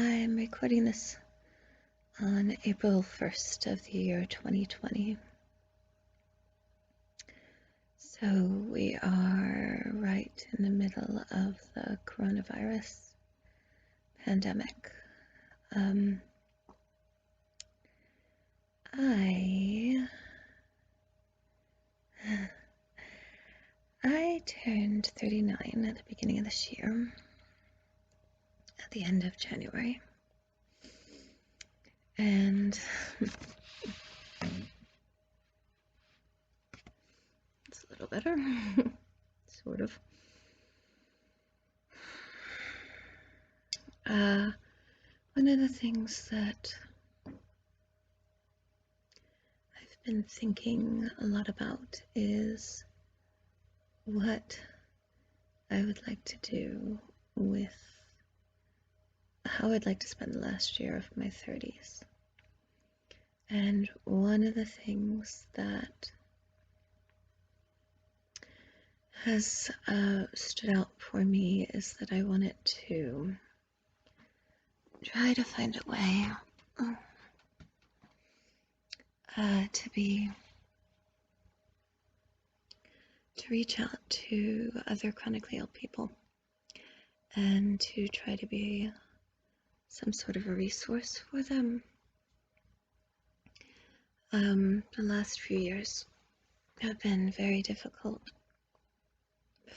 I'm recording this on April 1st of the year 2020. So we are right in the middle of the coronavirus pandemic. I turned 39 at the beginning of this year, at the end of January. And it's a little better, sort of. One of the things that I've been thinking a lot about is what I would like to do with how I'd like to spend the last year of my 30s. And one of the things that has stood out for me is that I wanted to try to find a way to reach out to other chronically ill people and to try to be some sort of a resource for them. The last few years have been very difficult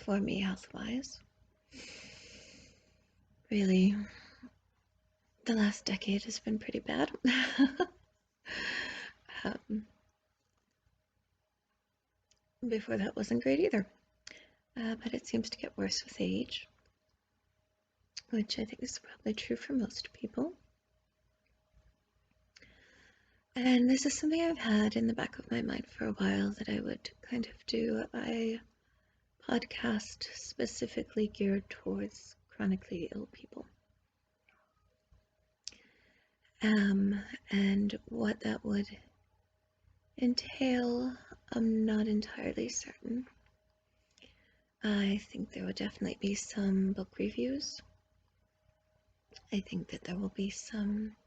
for me health-wise. Really, the last decade has been pretty bad. Before that wasn't great either, but it seems to get worse with age, which I think is probably true for most people. And this is something I've had in the back of my mind for a while, that I would kind of do a podcast specifically geared towards chronically ill people. And what that would entail, I'm not entirely certain. I think there will definitely be some book reviews. I think that there will be some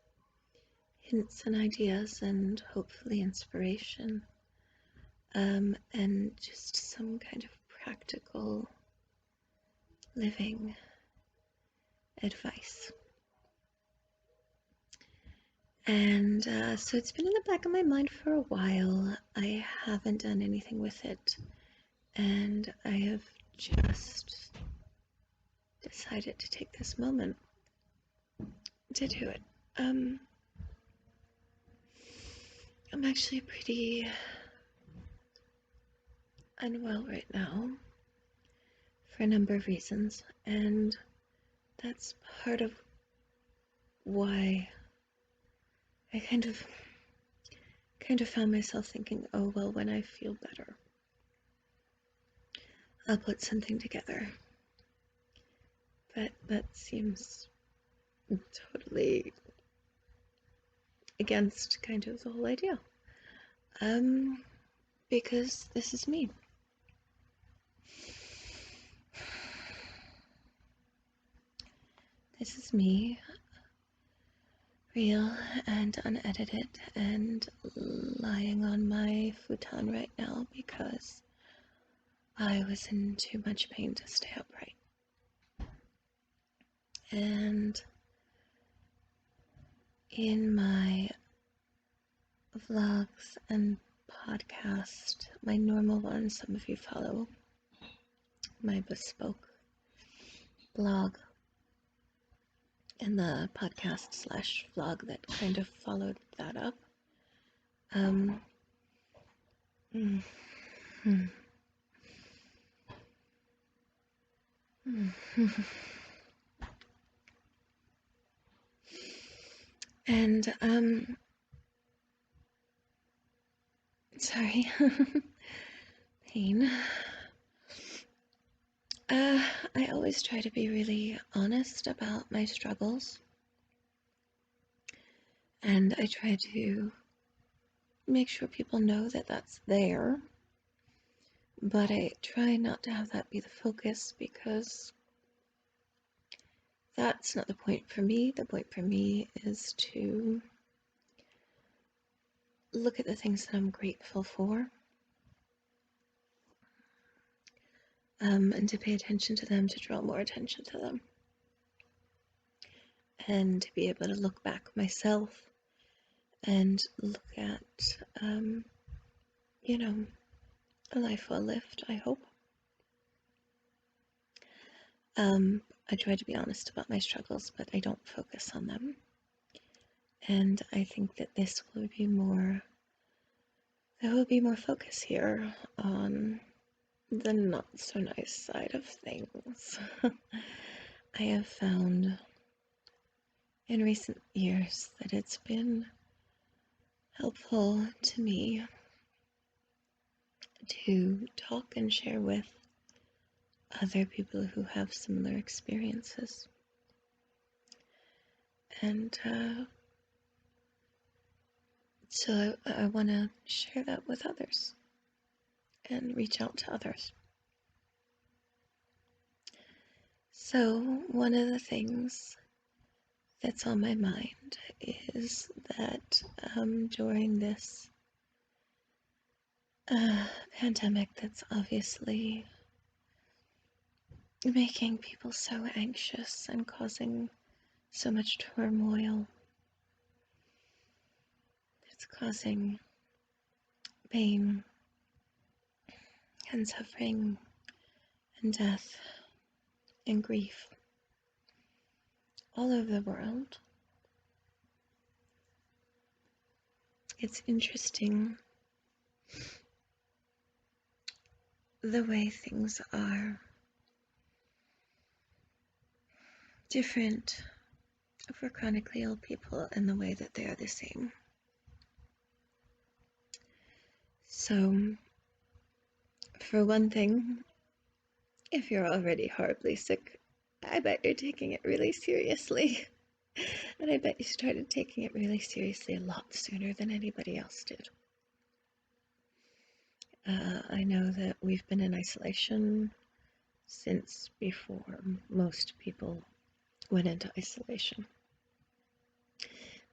hints and ideas and hopefully inspiration, and just some kind of practical living advice. And so it's been in the back of my mind for a while. I haven't done anything with it, and I have just decided to take this moment to do it. I'm actually pretty unwell right now for a number of reasons, and that's part of why I kind of found myself thinking, oh well, when I feel better, I'll put something together. But that seems totally against kind of the whole idea. Because this is me. This is me, real and unedited, and lying on my futon right now because I was in too much pain to stay upright. And in my vlogs and podcast, my normal ones, some of you follow my bespoke blog and the podcast / vlog that kind of followed that up. And sorry, pain. I always try to be really honest about my struggles, and I try to make sure people know that that's there, but I try not to have that be the focus, because that's not the point for me. The point for me is to look at the things that I'm grateful for, and to pay attention to them, to draw more attention to them, and to be able to look back myself and look at, you know, a life well lived, I hope. I try to be honest about my struggles, but I don't focus on them. And I think that this will be more, there will be more focus here on the not so nice side of things. I have found in recent years that it's been helpful to me to talk and share with other people who have similar experiences. And so I want to share that with others and reach out to others. So one of the things that's on my mind is that during this pandemic that's obviously making people so anxious and causing so much turmoil, it's causing pain and suffering and death and grief all over the world. It's interesting the way things are different for chronically ill people and the way that they are the same. So, for one thing, if you're already horribly sick, I bet you're taking it really seriously. And I bet you started taking it really seriously a lot sooner than anybody else did. I know that we've been in isolation since before most people went into isolation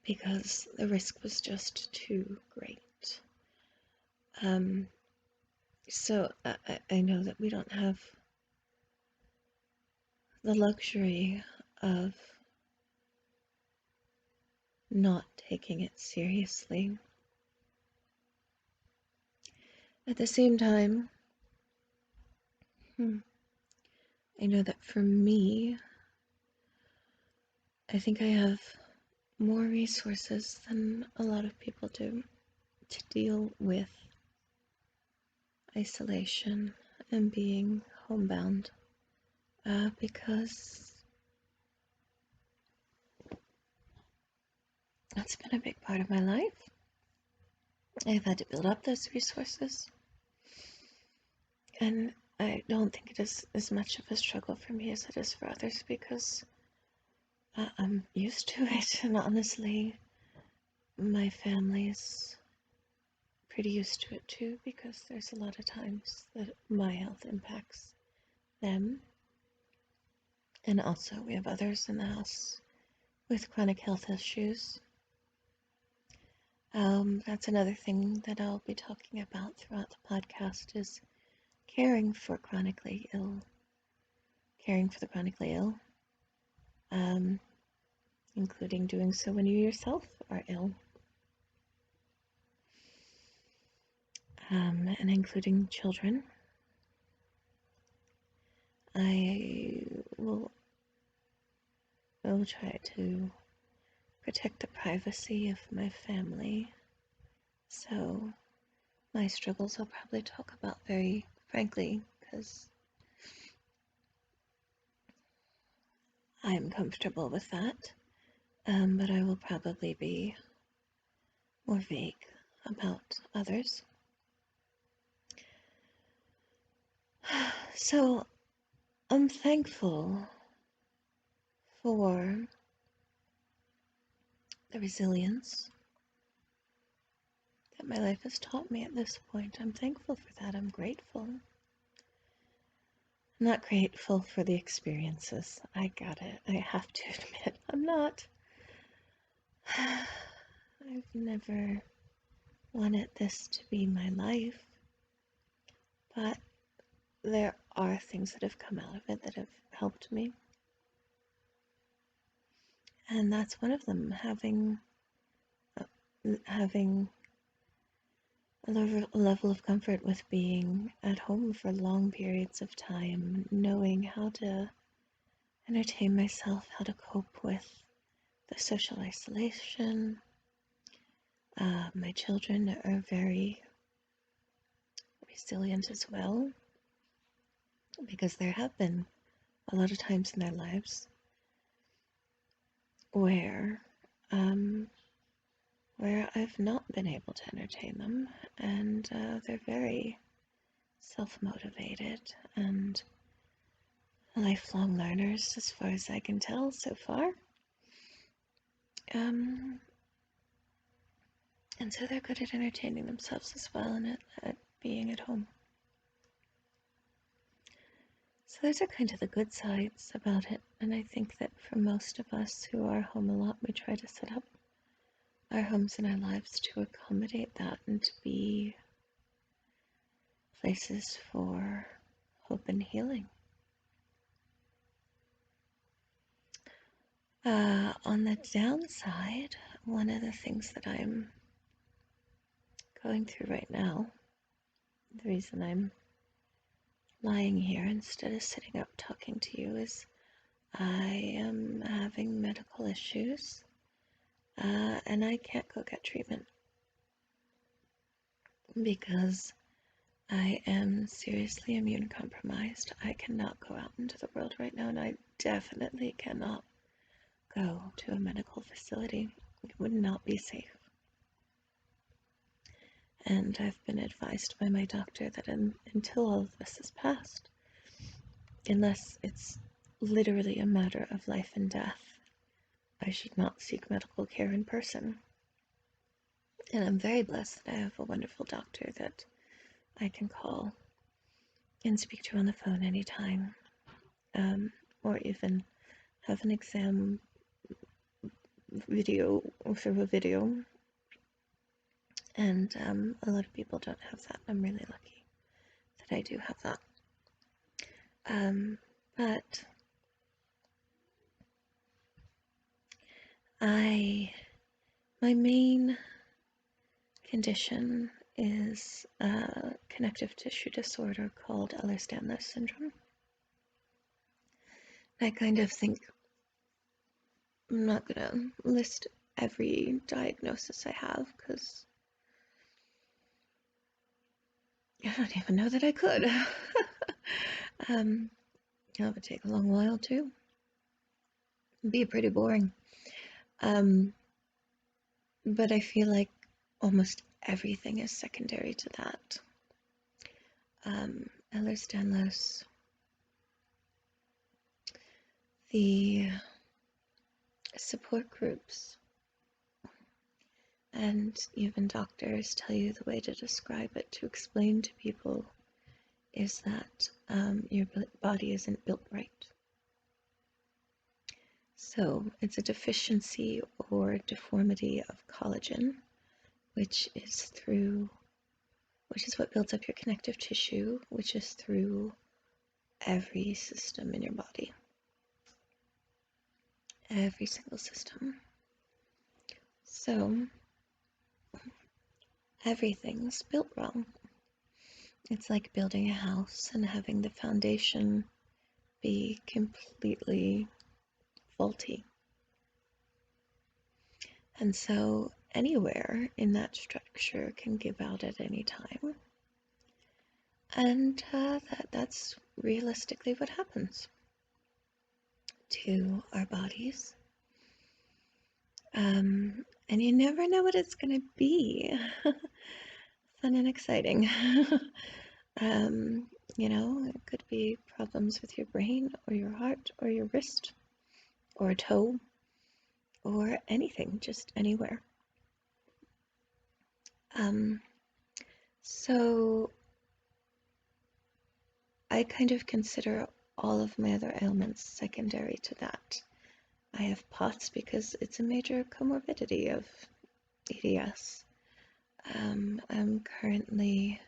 because the risk was just too great. So I know that we don't have the luxury of not taking it seriously. At the same time, I know that for me, I think I have more resources than a lot of people do to deal with isolation and being homebound, because that's been a big part of my life. I've had to build up those resources, and I don't think it is as much of a struggle for me as it is for others because I'm used to it, and honestly, my family's pretty used to it too because there's a lot of times that my health impacts them. And also, we have others in the house with chronic health issues. That's another thing that I'll be talking about throughout the podcast is caring for the chronically ill, including doing so when you yourself are ill, and including children. I will try to protect the privacy of my family, so my struggles I'll probably talk about very frankly because I'm comfortable with that, but I will probably be more vague about others. So I'm thankful for the resilience that my life has taught me at this point. I'm thankful for that. I'm grateful. not grateful for the experiences. I got it. I have to admit, I'm not. I've never wanted this to be my life, but there are things that have come out of it that have helped me. And that's one of them, having a level of comfort with being at home for long periods of time, knowing how to entertain myself, how to cope with the social isolation. My children are very resilient as well, because there have been a lot of times in their lives where I've not been able to entertain them, and they're very self-motivated and lifelong learners, as far as I can tell so far. And so they're good at entertaining themselves as well, and at being at home. So those are kind of the good sides about it, and I think that for most of us who are home a lot, we try to set up our homes and our lives to accommodate that and to be places for hope and healing. On the downside, one of the things that I'm going through right now, the reason I'm lying here instead of sitting up talking to you, is I am having medical issues, and I can't go get treatment because I am seriously immune compromised. I cannot go out into the world right now, and I definitely cannot go to a medical facility. It would not be safe. And I've been advised by my doctor that until all of this is passed, unless it's literally a matter of life and death, I should not seek medical care in person. And I'm very blessed that I have a wonderful doctor that I can call and speak to on the phone anytime, or even have an exam video through a video. And a lot of people don't have that. I'm really lucky that I do have that. But my main condition is a connective tissue disorder called Ehlers-Danlos syndrome. I kind of think, I'm not gonna list every diagnosis I have, because I don't even know that I could. That would take a long while too. It'd be pretty boring. But I feel like almost everything is secondary to that. Ehlers-Danlos, the support groups, and even doctors tell you the way to describe it, to explain to people, is that your body isn't built right. So it's a deficiency or deformity of collagen, which is what builds up your connective tissue, which is through every system in your body. Every single system. So everything's built wrong. It's like building a house and having the foundation be completely faulty. And so anywhere in that structure can give out at any time. And that's realistically what happens to our bodies. And you never know what it's going to be. Fun and exciting. It could be problems with your brain or your heart or your wrist or a toe or anything, just anywhere. So I kind of consider all of my other ailments secondary to that. I have POTS because it's a major comorbidity of EDS. I'm currently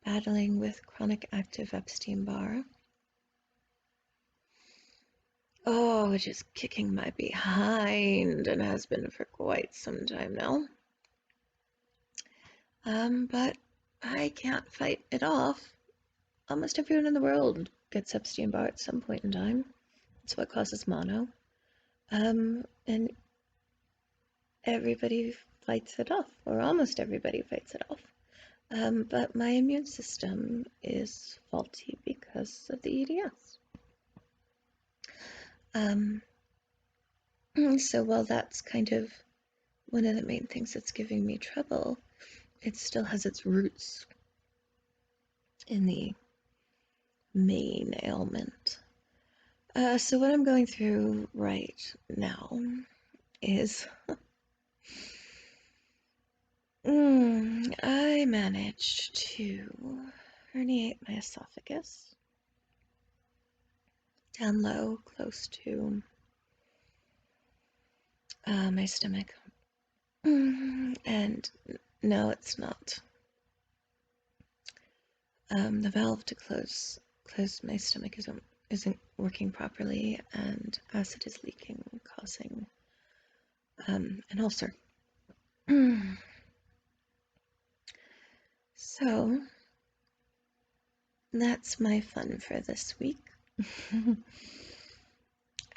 battling with chronic active Epstein-Barr. Oh, which is kicking my behind and has been for quite some time now. But I can't fight it off. Almost everyone in the world gets Epstein-Barr at some point in time. It's what causes mono. And everybody fights it off, or almost everybody fights it off. But my immune system is faulty because of the EDS. So while that's kind of one of the main things that's giving me trouble, it still has its roots in the main ailment. So what I'm going through right now is I managed to herniate my esophagus down low, close to my stomach. And no, it's not. The valve to close my stomach isn't working properly, and acid is leaking, causing an ulcer. So that's my fun for this week.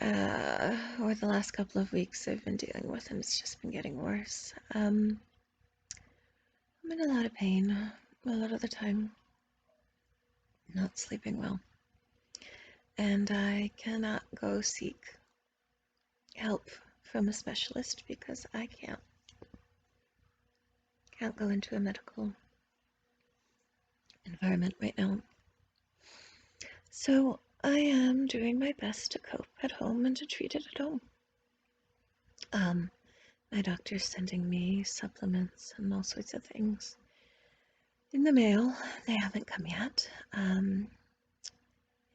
Or the last couple of weeks I've been dealing with, and it's just been getting worse. I'm in a lot of pain a lot of the time, not sleeping well, and I cannot go seek help from a specialist because I can't go into a medical environment right now. So I am doing my best to cope at home and to treat it at home. My doctor's sending me supplements and all sorts of things in the mail. They haven't come yet. In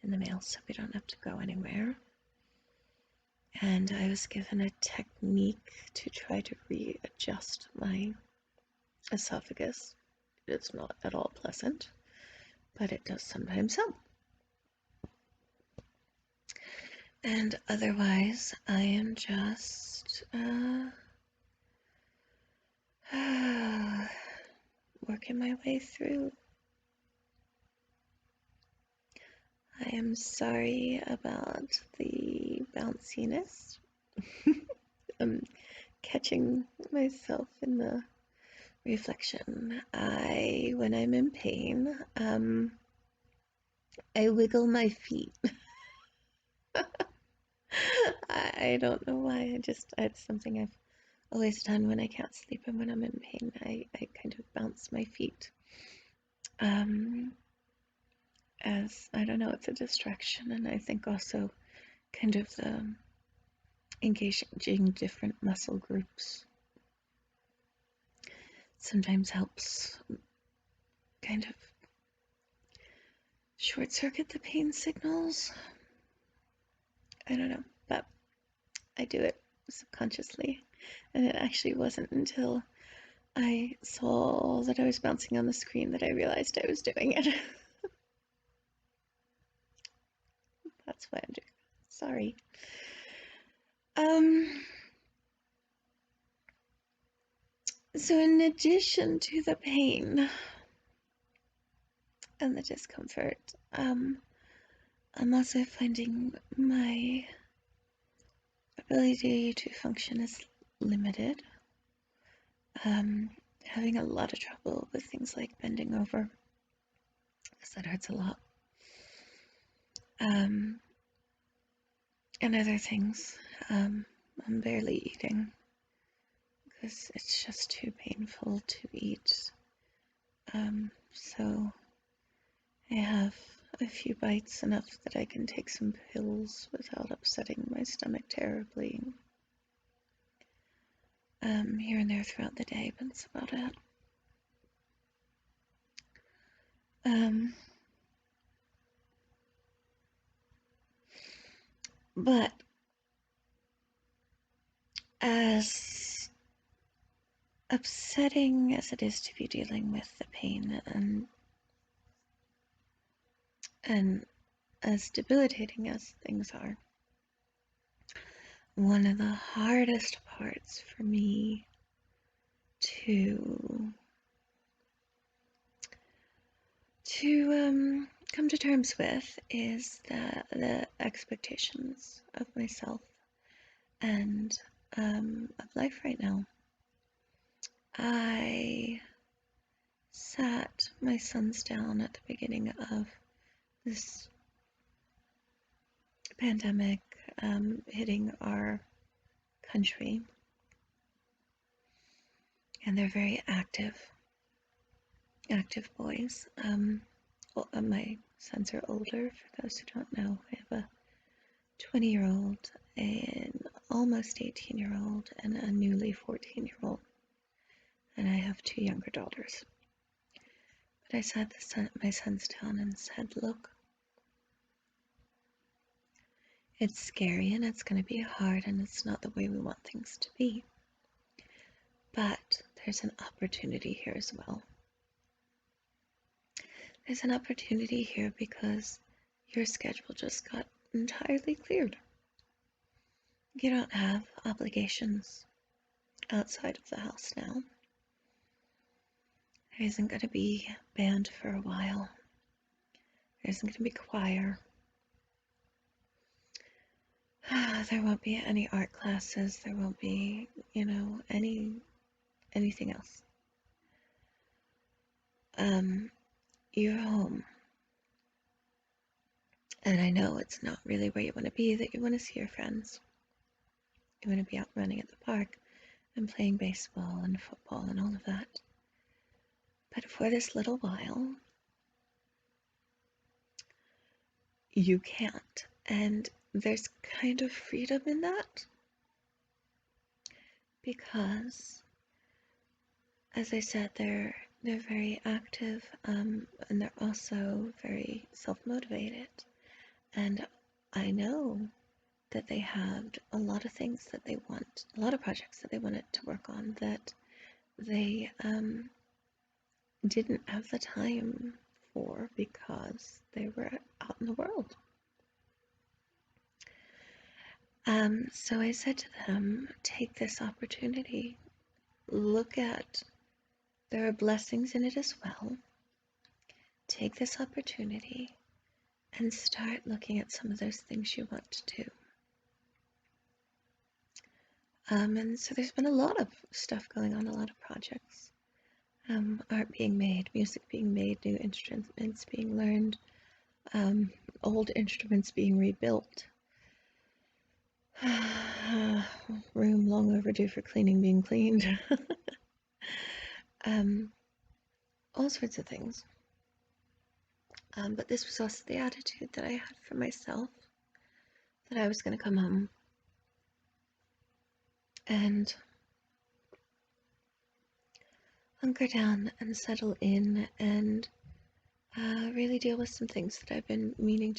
the mail, so we don't have to go anywhere. And I was given a technique to try to readjust my esophagus. It's not at all pleasant, but it does sometimes help. And otherwise, I am just working my way through. I am sorry about the bounciness. I'm catching myself in the reflection. When I'm in pain, I wiggle my feet. I don't know why. It's something I've always done when I can't sleep and when I'm in pain. I kind of bounce my feet. As I don't know, it's a distraction, and I think also kind of the engaging different muscle groups sometimes helps kind of short circuit the pain signals. I don't know, but I do it subconsciously, and it actually wasn't until I saw that I was bouncing on the screen that I realized I was doing it. That's why I'm doing it. Sorry. So in addition to the pain and the discomfort, I'm also finding my ability to function is limited. Having a lot of trouble with things like bending over, because that hurts a lot. And other things. I'm barely eating because it's just too painful to eat. So I have a few bites, enough that I can take some pills without upsetting my stomach terribly. Here and there throughout the day, but that's about it. But as upsetting as it is to be dealing with the pain and as debilitating as things are, one of the hardest parts for me to come to terms with is the expectations of myself and of life right now. I sat my sons down at the beginning of this pandemic hitting our country, and they're very active boys. My sons are older, for those who don't know. I have a 20-year-old, an almost 18-year-old, and a newly 14-year-old. And I have 2 younger daughters. But I sat my sons down and said, look, it's scary and it's going to be hard and it's not the way we want things to be. But there's an opportunity here as well. There's an opportunity here because your schedule just got entirely cleared. You don't have obligations outside of the house now. There isn't going to be band for a while. There isn't going to be choir. There won't be any art classes. There won't be, anything else. You're home. And I know it's not really where you want to be, that you want to see your friends. You want to be out running at the park and playing baseball and football and all of that. But for this little while, you can't. And there's kind of freedom in that. Because, as I said, they're very active, and they're also very self-motivated. And I know that they had a lot of things that they want, a lot of projects that they wanted to work on that they didn't have the time for because they were out in the world. So I said to them, take this opportunity, look at, there are blessings in it as well. Take this opportunity and start looking at some of those things you want to do. And so there's been a lot of stuff going on, a lot of projects. Art being made, music being made, new instruments being learned, old instruments being rebuilt. Room long overdue for cleaning being cleaned. All sorts of things. But this was also the attitude that I had for myself, that I was going to come home and hunker down and settle in and really deal with some things that I've been wanting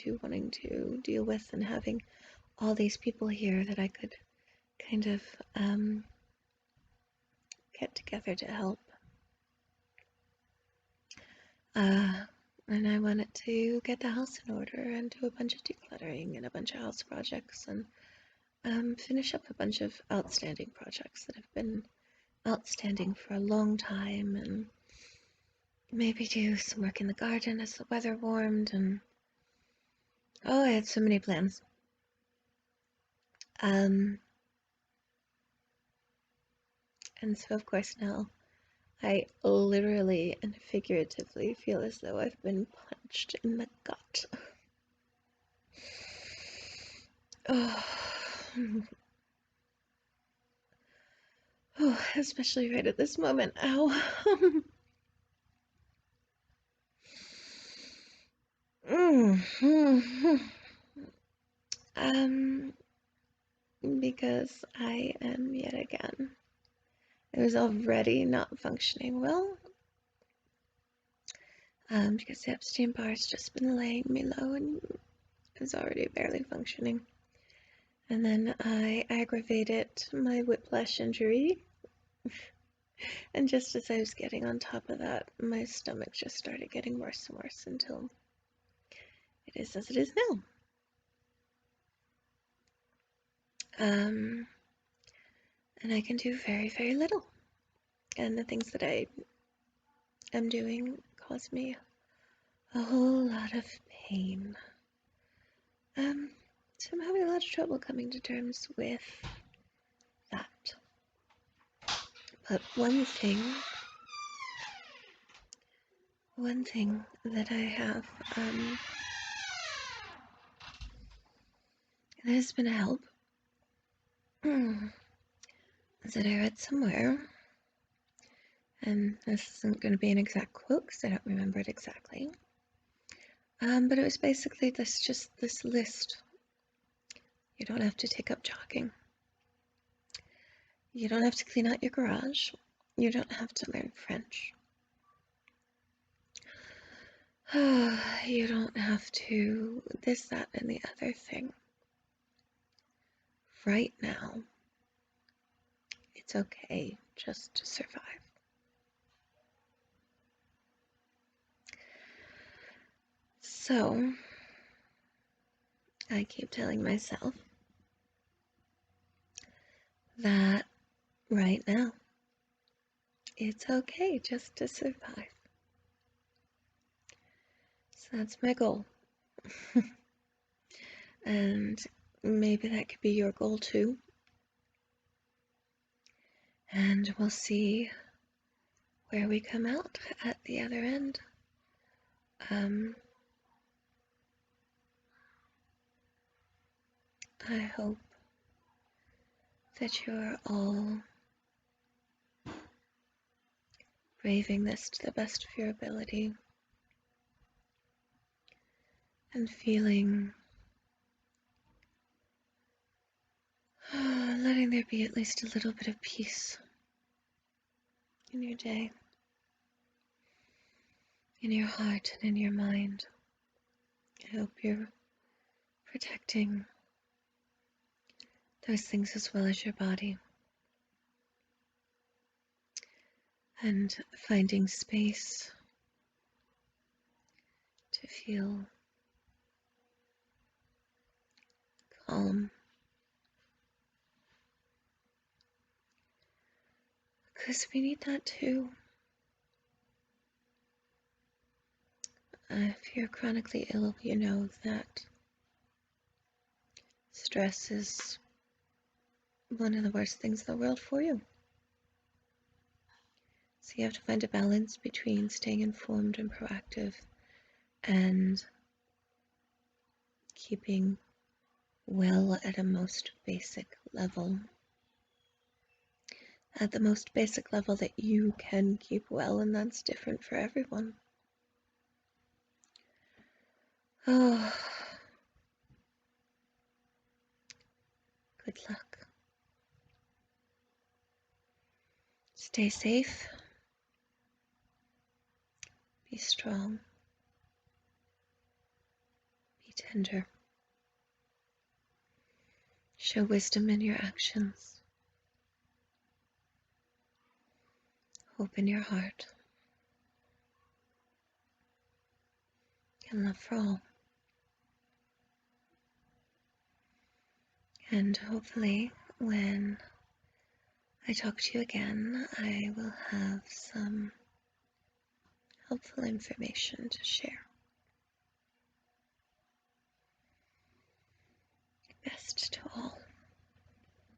to deal with, and having all these people here that I could kind of get together to help. And I wanted to get the house in order and do a bunch of decluttering and a bunch of house projects, and finish up a bunch of outstanding projects that have been outstanding for a long time, and maybe do some work in the garden as the weather warmed. And I had so many plans. And so of course now I literally and figuratively feel as though I've been punched in the gut. Oh, especially right at this moment. Ow. Because I am yet again, it was already not functioning well. Because the Epstein-Barr has just been laying me low and is already barely functioning. And then I aggravated my whiplash injury. And just as I was getting on top of that, my stomach just started getting worse and worse until it is as it is now. And I can do very, very little. And the things that I am doing cause me a whole lot of pain. So I'm having a lot of trouble coming to terms with that. But one thing that I have that has been a help is that I read somewhere, and this isn't going to be an exact quote because I don't remember it exactly, but it was basically this list. You don't have to take up jogging. You don't have to clean out your garage. You don't have to learn French. You don't have to this, that, and the other thing. Right now, it's okay just to survive. So, I keep telling myself that right now, it's okay just to survive. So that's my goal. And maybe that could be your goal too. And we'll see where we come out at the other end. I hope that you're all braving this to the best of your ability and feeling, letting there be at least a little bit of peace in your day, in your heart, and in your mind. I hope you're protecting those things as well as your body, and finding space to feel calm, because we need that too. If you're chronically ill, you know that stress is one of the worst things in the world for you. So you have to find a balance between staying informed and proactive and keeping well at a most basic level. At the most basic level that you can keep well, and that's different for everyone. Oh, good luck. Stay safe. Be strong. Be tender. Show wisdom in your actions. Hope in your heart. And love for all. And hopefully, when I talk to you again, I will have some helpful information to share.